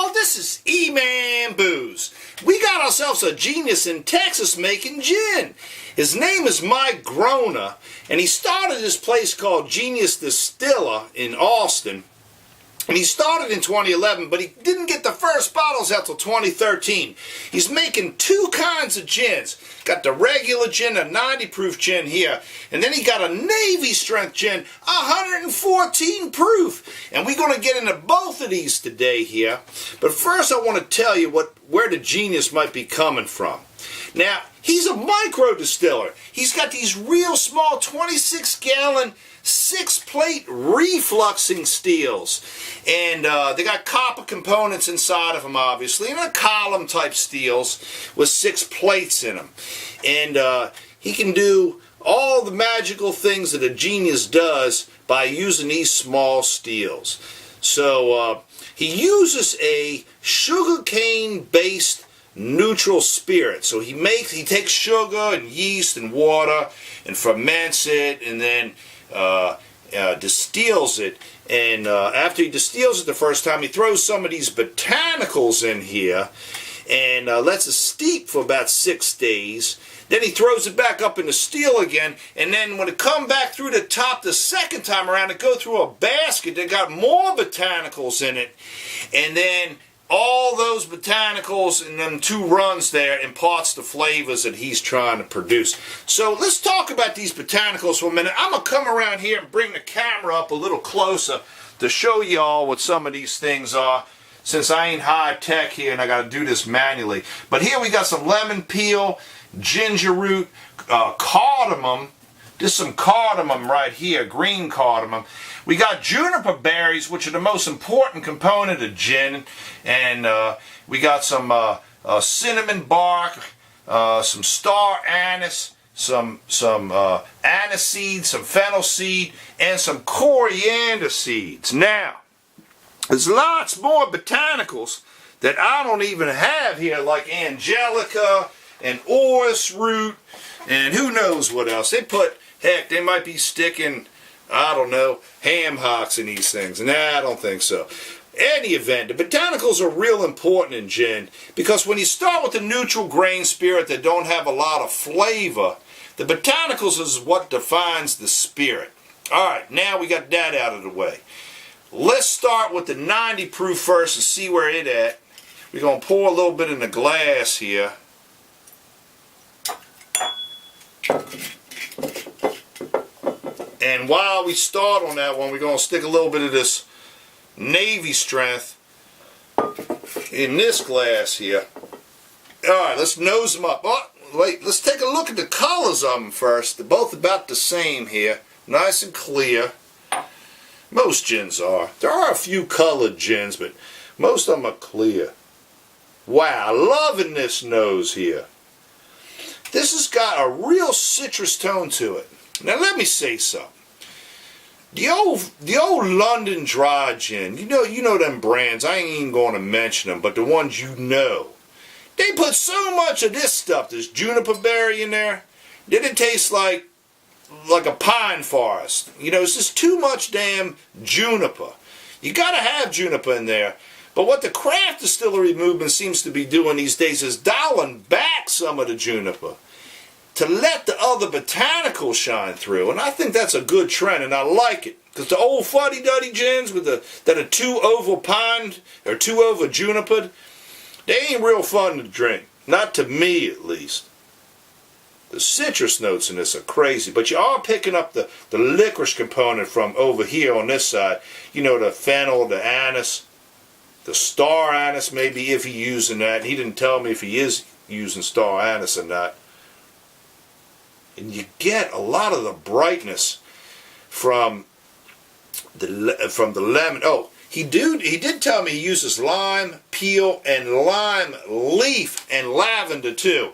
y'all, this is Eman Booze. We got ourselves a genius in Texas making gin. His name is Mike Grona, and he started this place called Genius Distiller in Austin. And he started in 2011, but he didn't get the first bottles out till 2013. He's making two kinds of gins. Got the regular gin, a 90 proof gin here, and then he got a Navy strength gin, 114 proof. And we're going to get into both of these today here. But first I want to tell you where the genius might be coming from. Now, he's a micro distiller. He's got these real small 26-gallon 6-plate refluxing steels, and they got copper components inside of them, obviously, and a column type steels with 6 plates in them. And he can do all the magical things that a genius does by using these small steels. So he uses a sugarcane based neutral spirit. So he takes sugar and yeast and water and ferments it, and then distills it, and after he distills it the first time, he throws some of these botanicals in here and lets it steep for about 6 days. Then he throws it back up in the still again, and then when it come back through the top the second time around, it go through a basket that got more botanicals in it, and then all those botanicals in them 2 runs there imparts the flavors that he's trying to produce. So let's talk about these botanicals for a minute. I'm going to come around here and bring the camera up a little closer to show y'all what some of these things are, since I ain't high tech here and I got to do this manually. But here we got some lemon peel, ginger root, cardamom. There's some cardamom right here, green cardamom. We got juniper berries, which are the most important component of gin, and we got some cinnamon bark, some star anise, some anise seed, some fennel seed, and some coriander seeds. Now, there's lots more botanicals that I don't even have here, like angelica and orris root, and who knows what else. They might be sticking, I don't know, ham hocks in these things. Nah, I don't think so. Any event, the botanicals are real important in gin, because when you start with the neutral grain spirit that don't have a lot of flavor, the botanicals is what defines the spirit. Alright, now we got that out of the way. Let's start with the 90 proof first and see where it at. We're going to pour a little bit in the glass here. And while we start on that one, we're going to stick a little bit of this Navy strength in this glass here. Alright, let's nose them up. Oh, wait, let's take a look at the colors of them first. They're both about the same here. Nice and clear. Most gins are. There are a few colored gins, but most of them are clear. Wow, loving this nose here. This has got a real citrus tone to it. Now let me say something. The old London dry gin, you know them brands, I ain't even going to mention them, but the ones you know, they put so much of this stuff, this juniper berry in there, that it tastes like a pine forest. You know, it's just too much damn juniper. You gotta have juniper in there. But what the craft distillery movement seems to be doing these days is dialing back some of the juniper to let the other botanicals shine through. And I think that's a good trend, and I like it. Because the old fuddy-duddy gins that are too over pined, or too over junipered, they ain't real fun to drink. Not to me, at least. The citrus notes in this are crazy, but you are picking up the licorice component from over here on this side. You know, the fennel, the anise, the star anise, maybe, if he's using that. He didn't tell me if he is using star anise or not. And you get a lot of the brightness from the lemon. Oh, he did tell me he uses lime peel and lime leaf and lavender too.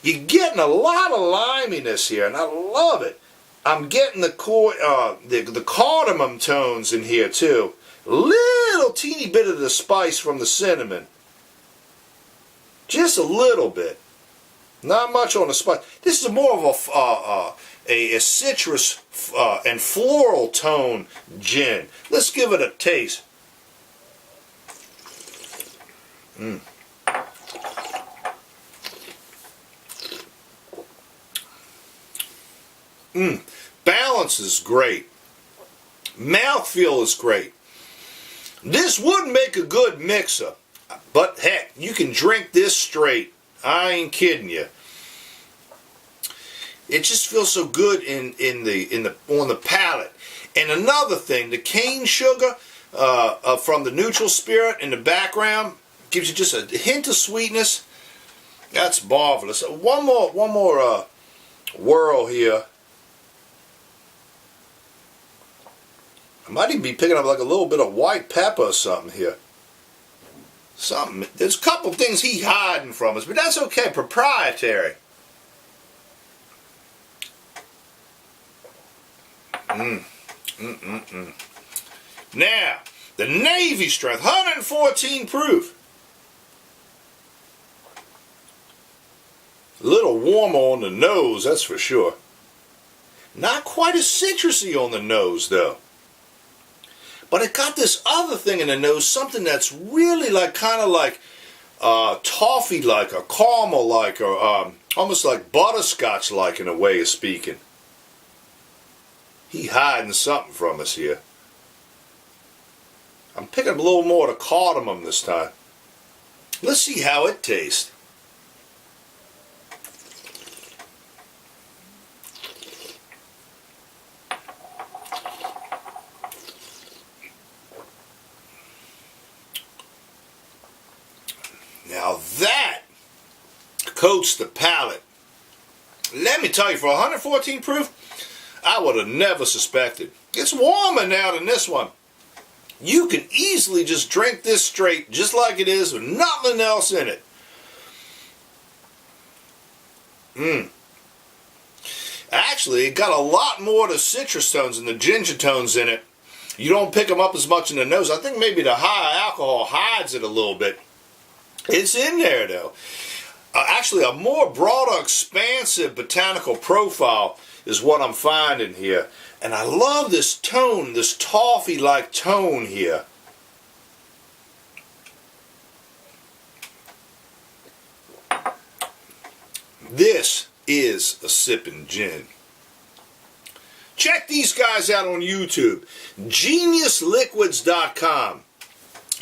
You're getting a lot of liminess here, and I love it. I'm getting the cardamom tones in here too. Little teeny bit of the spice from the cinnamon. Just a little bit. Not much on the spice. This is more of a citrus and floral tone gin. Let's give it a taste. Mm. Mm. Balance is great. Mouthfeel is great. This would make a good mixer, but heck, you can drink this straight. I ain't kidding you. It just feels so good on the palate. And another thing, the cane sugar from the neutral spirit in the background gives you just a hint of sweetness. That's marvelous. One more whirl here. I might even be picking up like a little bit of white pepper or something here. There's a couple things he's hiding from us, but that's okay. Proprietary. Now, the Navy Strength, 114 proof. A little warmer on the nose, that's for sure. Not quite as citrusy on the nose, though. But it got this other thing in the nose, something that's really like, kind of like toffee-like, or caramel-like, or almost like butterscotch-like in a way of speaking. He hiding something from us here. I'm picking up a little more of the cardamom this time. Let's see how it tastes. Now that coats the palate. Let me tell you, for 114 proof, I would have never suspected. It's warmer now than this one. You can easily just drink this straight, just like it is, with nothing else in it. Actually, it got a lot more of the citrus tones and the ginger tones in it. You don't pick them up as much in the nose. I think maybe the high alcohol hides it a little bit. It's in there, though. Actually, a more broader, expansive botanical profile is what I'm finding here. And I love this tone, this toffee-like tone here. This is a sippin' gin. Check these guys out on YouTube. GeniusLiquids.com.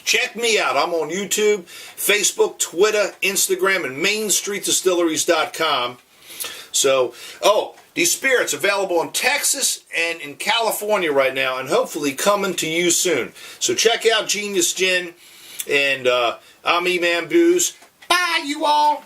Check me out. I'm on YouTube, Facebook, Twitter, Instagram, and MainStreetDistilleries.com. So, these spirits available in Texas and in California right now, and hopefully coming to you soon. So check out Genius Gin, and I'm Eman Booze. Bye, you all.